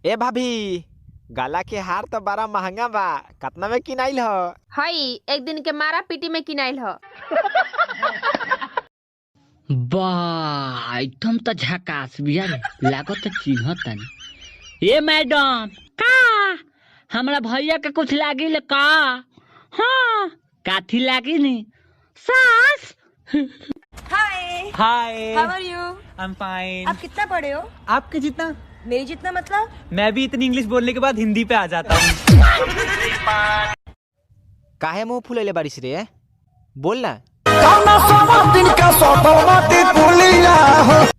ए भाभी, गला के हार तो बड़ा महंगा बा, कितना में किनाइल हो? हई एक दिन के मारा पीटी में किनाइल हो। वाह एकदम तो झकास बिया रे, लागत तो चिन्हत तनी। ए मैडम का हमरा भैया के कुछ लागिल का? हाँ काठी लागी नी सास। हाय हाय, हाउ आर यू? I am fine. आप कितना पढ़े हो? आपके जितना? मेरी जितना मतलब? मैं भी इतनी इंग्लिश बोलने के बाद हिंदी पे आ जाता हूँ। काहे मुंह फुलैले बारिश रे? बोल ना।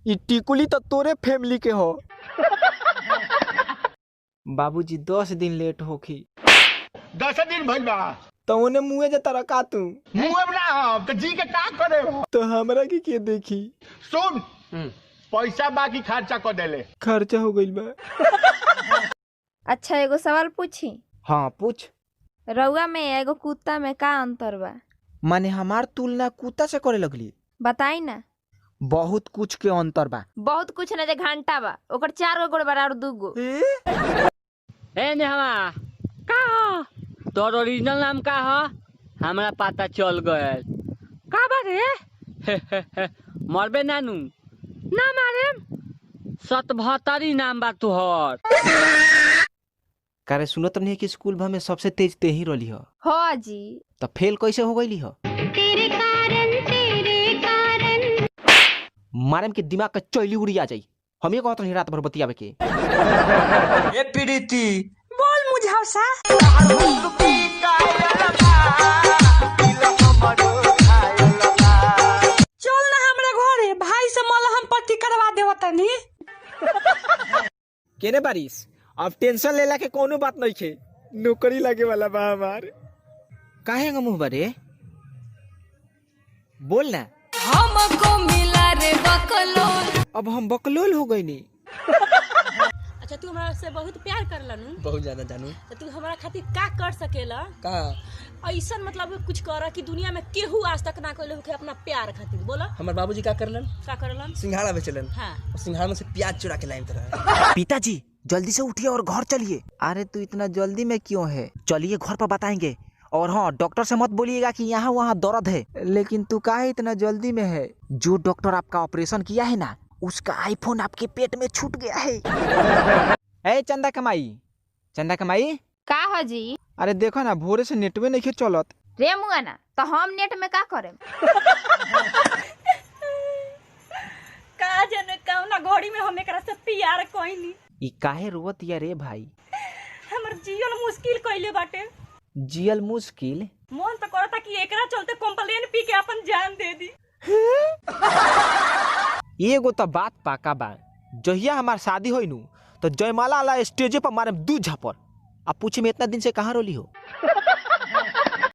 ई टिकुली तो तोरे फैमिली के हो। बाबूजी 10 दिन लेट होखी। 10 दिन भइल बा तो उन्हें मुँहे जे तरह का तू मुंह में ना तो जी के का करे हो? तो हमरा के देखी। सुन पैसा बाकी खर्चा कर देले। खर्चा हो गइल बा। अच्छा एगो सवाल पूछी। हाँ पूछ। रउआ में एगो कुत्ता में का अंतर बा? माने हमार तुलना कुत्ता से करे लगली? बताई ना। बहुत कुछ के अंतर बा। बहुत कुछ ना, जे घंटा बा ओकर 4 गो गोड़ बा और 2 गो। ए नेहवा का हो? तोर ओरिजिनल नाम का हो? हमरा पता चल गए। का बा रे? मरबे नानू ना मारे। 77 नाम बा तुहर। करे सुनत नहीं कि स्कूल भर में सबसे तेज ते ही रही हो। हो जी। तो फेल कैसे हो गई हो? तेरे कारण मारम के दिमाग का चौली उड़ी आ जाई। हम ये कहत नहीं रात भर बतियावे के। ए प्रीति, बोल मुझे चल ना हमरा घरे, भाई से मलहम पट्टी करवा देव तनी। केने बारिश, अब टेंशन लेला के कोनो बात नहीं खे। नौकरी लागे वाला बा हमार। काहे ग मुंह बरे? बोल ना। हमको मिला रे बकलोल। अब हम बकलोल हो गई नी। अच्छा तू हमरा से बहुत प्यार करला नु? बहुत ज्यादा जानू। तो तू हमरा खातिर का कर सकेला? का? ऐसा मतलब कुछ कर कि दुनिया में केहू आज तक ना कइले होखे अपना प्यार खातिर। बोला। हमार बाबूजी का करलन? का करलन? सिंघाड़ा बेचलन। हाँ। और सिंघाड़ा में से प्याज चुरा के लाइन तरह। पिताजी जल्दी से उठिए और घर चलिए। अरे तू इतना जल्दी में क्यों है? चलिए घर पर बताएंगे। और हाँ, डॉक्टर से मत बोलिएगा कि यहाँ वहाँ दर्द है। लेकिन तू काहे इतना जल्दी में है? जो डॉक्टर आपका ऑपरेशन किया है ना, उसका आईफोन आपके पेट में छूट गया है। ए चंदा कमाई, चंदा कमाई। का हो जी? अरे देखो ना, भोरे से नेटवे नहीं चलत। रे मुआ ना, तो हम नेट में का करेम? का जने कौना घड़ी में हम एकरा से प्यार कइनी। ई काहे रोवत या रे भाई? हमर जीवन मुश्किल कइले बाटे। जियल मुश्किल? मन तो करता कि एकरा चलते कंप्लेन पी के अपन जान दे दी। एगो तो बात पाका बा, जहिया हमार शादी होई नु तो जयमाला वाला स्टेजे पर मारे 2 झापर। अब पूछे में इतना दिन से कहाँ रोली हो?